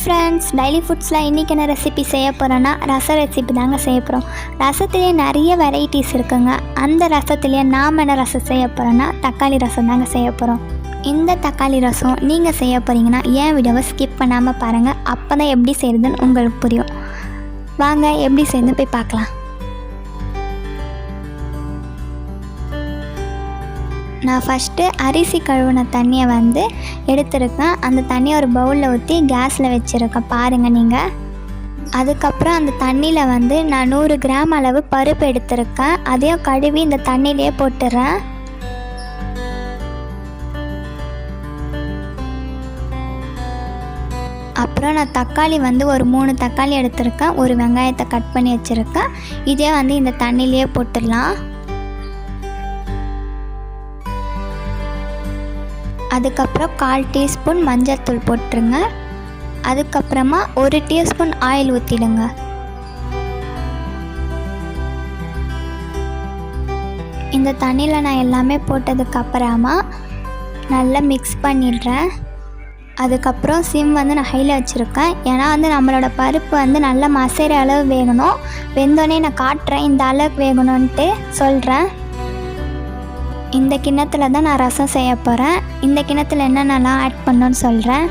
Friends, daily ஃபுட்ஸில் இன்றைக்கி என்ன recipe செய்ய போகிறோன்னா ரசம் ரெசிபி தாங்க செய்ய போகிறோம். ரசத்துலேயே நிறைய வெரைட்டிஸ் இருக்குங்க. அந்த ரசத்துலேயே நாம் என்ன ரசம் செய்ய போகிறோன்னா தக்காளி ரசம் தாங்க செய்ய போகிறோம். இந்த தக்காளி ரசம் நீங்கள் செய்ய போகிறீங்கன்னா என் வீடியோவை ஸ்கிப் பண்ணாமல் பாருங்கள். அப்போ தான் எப்படி செய்கிறதுன்னு உங்களுக்கு புரியும். வாங்க எப்படி செய்யணும் போய் பார்க்கலாம். நான் ஃபஸ்ட்டு அரிசி கழுவின தண்ணியை எடுத்துருக்கேன். அந்த தண்ணியை ஒரு பவுலில் ஊற்றி கேஸில் வச்சுருக்கேன் பாருங்கள் நீங்கள். அதுக்கப்புறம் அந்த தண்ணியில் நான் 100 கிராம் அளவு பருப்பு எடுத்துருக்கேன். அதையும் கழுவி இந்த தண்ணியிலே போட்டுடுறேன். அப்புறம் நான் தக்காளி ஒரு 3 தக்காளி எடுத்துருக்கேன். ஒரு வெங்காயத்தை கட் பண்ணி வச்சுருக்கேன். இதே இந்த தண்ணியிலே போட்டுடலாம். அதுக்கப்புறம் 1/4 டீஸ்பூன் மஞ்சள் தூள் போட்டுருங்க. அதுக்கப்புறமா 1 டீஸ்பூன் ஆயில் ஊற்றிடுங்க. இந்த தண்ணியில் நான் எல்லாமே போட்டதுக்கப்புறமா நல்லா மிக்ஸ் பண்ணிடுறேன். அதுக்கப்புறம் சிம் நான் ஹையில் வச்சுருக்கேன். ஏன்னா நம்மளோட பருப்பு நல்லா மசைற அளவு வேகணும். வெந்தோடனே நான் காட்டுறேன் இந்த அளவுக்கு வேகணும்ன்ட்டு சொல்கிறேன். இந்த கிண்ணத்தில் தான் நான் ரசம் செய்ய போகிறேன். இந்த கிண்ணத்தில் என்னென்னலாம் ஆட் பண்ணணும்னு சொல்கிறேன்.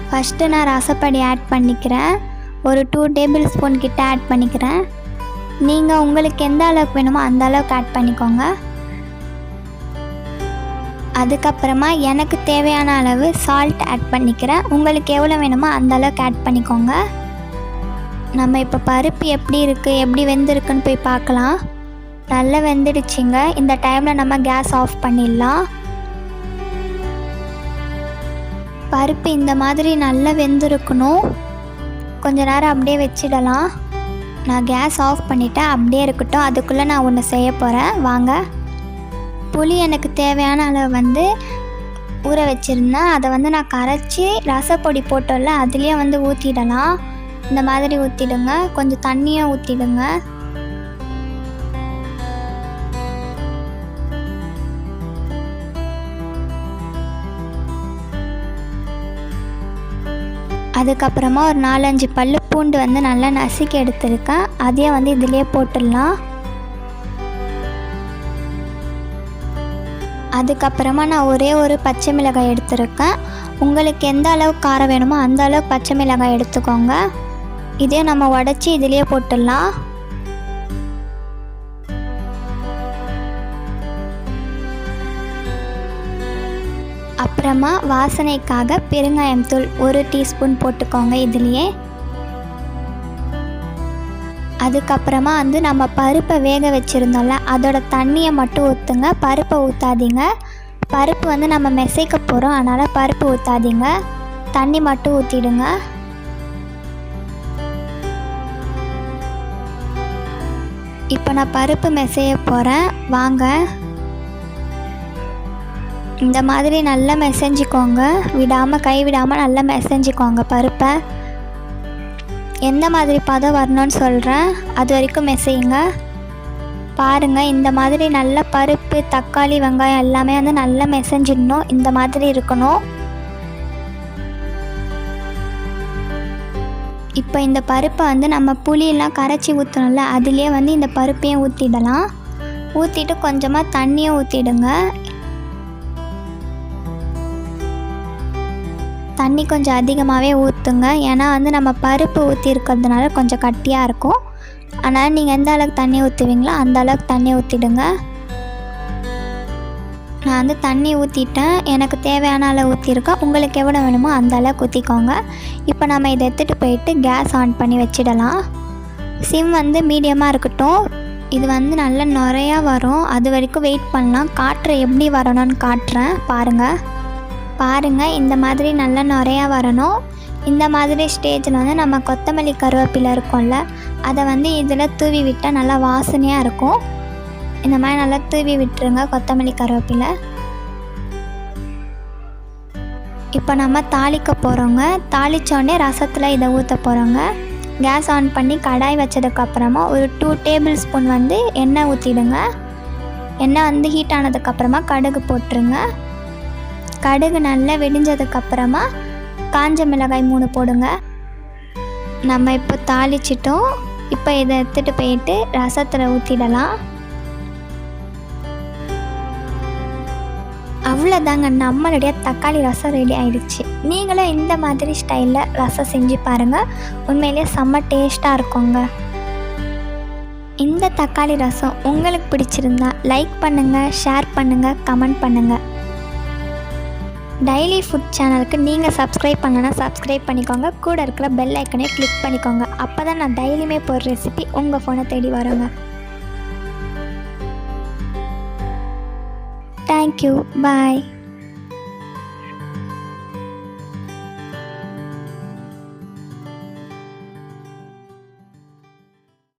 ஃபஸ்ட்டு நான் ரசப்பொடி ஆட் பண்ணிக்கிறேன். ஒரு 2 டேபிள் ஸ்பூன் கிட்ட ஆட் பண்ணிக்கிறேன். நீங்கள் உங்களுக்கு எந்த அளவுக்கு வேணுமோ அந்த அளவுக்கு ஆட் பண்ணிக்கோங்க. அதுக்கப்புறமா எனக்கு தேவையான அளவு சால்ட் ஆட் பண்ணிக்கிறேன். உங்களுக்கு எவ்வளோ வேணுமோ அந்த அளவுக்கு ஆட் பண்ணிக்கோங்க. நம்ம இப்போ பருப்பு எப்படி இருக்குது எப்படி வெந்திருக்குன்னு போய் பார்க்கலாம். நல்லா வெந்துடுச்சிங்க. இந்த டைமில் நம்ம கேஸ் ஆஃப் பண்ணிடலாம். பருப்பு இந்த மாதிரி நல்லா வெந்திருக்கணும். கொஞ்ச நேரம் அப்படியே வச்சிடலாம். நான் கேஸ் ஆஃப் பண்ணிவிட்டேன். அப்படியே இருக்கட்டும். அதுக்குள்ளே நான் ஒன்று செய்ய போகிறேன். வாங்க. புளி எனக்கு தேவையான அளவு ஊற வச்சுருந்தேன். அதை நான் கரைச்சி ரசப்பொடி போட்டோம்ல அதுலேயே ஊற்றிடலாம். இந்த மாதிரி ஊற்றிடுங்க. கொஞ்சம் தண்ணியை ஊற்றிடுங்க. அதுக்கப்புறமா ஒரு 4-5 பல்லு பூண்டு நல்லா நசுக்கி எடுத்துருக்கேன். அதையே இதிலே போட்டுடலாம். அதுக்கப்புறமா நான் ஒரே ஒரு பச்சை மிளகாய் எடுத்துருக்கேன். உங்களுக்கு எந்த அளவுக்கு காரம் வேணுமோ அந்த அளவுக்கு பச்சை மிளகாய் எடுத்துக்கோங்க. இதே நம்ம உடச்சி இதிலே போட்டுடலாம். அப்புறமா வாசனைக்காக பெருங்காயம் தூள் 1 டீஸ்பூன் போட்டுக்கோங்க இதுலேயே. அதுக்கப்புறமா நம்ம பருப்பை வேக வச்சுருந்தோம்ல அதோட தண்ணியை மட்டும் ஊற்றுங்க. பருப்பை ஊற்றாதீங்க. பருப்பு நம்ம மெசைக்க போகிறோம். அதனால் பருப்பு ஊற்றாதீங்க. தண்ணி மட்டும் ஊற்றிடுங்க. இப்போ நான் பருப்பு மெசைய போகிறேன். வாங்க. இந்த மாதிரி நல்லா மெசஞ்சிக்கோங்க. விடாமல் கை விடாமல் நல்லா மெசஞ்சிக்கோங்க பருப்பை. எந்த மாதிரி பதம் வரணும்னு சொல்கிறேன். அது வரைக்கும் மெசையுங்க. பாருங்கள் இந்த மாதிரி நல்ல பருப்பு தக்காளி வெங்காயம் எல்லாமே நல்லா மெசஞ்சிடணும். இந்த மாதிரி இருக்கணும். இப்போ இந்த பருப்பை நம்ம புளியெல்லாம் கரைச்சி ஊற்றணும்ல அதுலேயே இந்த பருப்பையும் ஊற்றிடலாம். ஊற்றிட்டு கொஞ்சமாக தண்ணியும் ஊற்றிடுங்க. தண்ணி கொஞ்சம் அதிகமாகவே ஊற்றுங்க. ஏன்னா நம்ம பருப்பு ஊற்றி இருக்கிறதுனால கொஞ்சம் கட்டியாக இருக்கும். அதனால் நீங்கள் எந்த அளவுக்கு தண்ணி ஊற்றுவீங்களோ அந்த அளவுக்கு தண்ணி ஊற்றிடுங்க. நான் தண்ணி ஊற்றிட்டேன். எனக்கு தேவையான அளவு ஊற்றிருக்கேன். உங்களுக்கு எவ்வளோ வேணுமோ அந்த அளவுக்கு ஊற்றிக்கோங்க. இப்போ நம்ம இதை எடுத்துகிட்டு போயிட்டு கேஸ் ஆன் பண்ணி வச்சிடலாம். சிம் மீடியமாக இருக்கட்டும். இது நல்லா நிறையா வரும். அது வரைக்கும் வெயிட் பண்ணலாம். காட்டுறேன் எப்படி வரணும்னு காட்டுறேன். பாருங்கள் இந்த மாதிரி நல்லா நிறையா வரணும். இந்த மாதிரி ஸ்டேஜில் நம்ம கொத்தமல்லி கருவேப்பிலை இருக்கும்ல அதை இதில் தூவி விட்டால் நல்லா வாசனையாக இருக்கும். இந்த மாதிரி நல்லா தூவி விட்டுருங்க கொத்தமல்லி கருவேப்பிலை. இப்போ நம்ம தாளிக்க போகிறோங்க. தாளித்தோடனே ரசத்தில் இதை ஊற்ற போகிறோங்க. கேஸ் ஆன் பண்ணி கடாய் வச்சதுக்கப்புறமா ஒரு 2 டேபிள் ஸ்பூன் எண்ணெய் ஊற்றிடுங்க. எண்ணெய் ஹீட் ஆனதுக்கப்புறமா கடுகு போட்டுருங்க. கடுகு நல்லா வெடிஞ்சதுக்கப்புறமா காஞ்ச மிளகாய் 3 போடுங்க. நம்ம இப்போ தாளிச்சிட்டோம். இப்போ இதை எடுத்துகிட்டு போயிட்டு ரசத்தில் ஊற்றிடலாம். அவ்வளோதாங்க, நம்மளுடைய தக்காளி ரசம் ரெடி ஆகிடுச்சு. நீங்களும் இந்த மாதிரி ஸ்டைலில் ரசம் செஞ்சு பாருங்கள். உண்மையிலே செம்ம டேஸ்ட்டாக இருக்குங்க. இந்த தக்காளி ரசம் உங்களுக்கு பிடிச்சிருந்தா லைக் பண்ணுங்கள், ஷேர் பண்ணுங்கள், கமெண்ட் பண்ணுங்கள். டெய்லி ஃபுட் சேனலுக்கு நீங்கள் சப்ஸ்கிரைப் பண்ணலன்னா சப்ஸ்கிரைப் பண்ணிக்கோங்க. கூட இருக்கிற பெல் ஐக்கனே கிளிக் பண்ணிக்கோங்க. அப்போ தான் நான் டெய்லியுமே போடுற ரெசிபி உங்கள் ஃபோனை தேடி வருங்க. தேங்க்யூ, பாய்.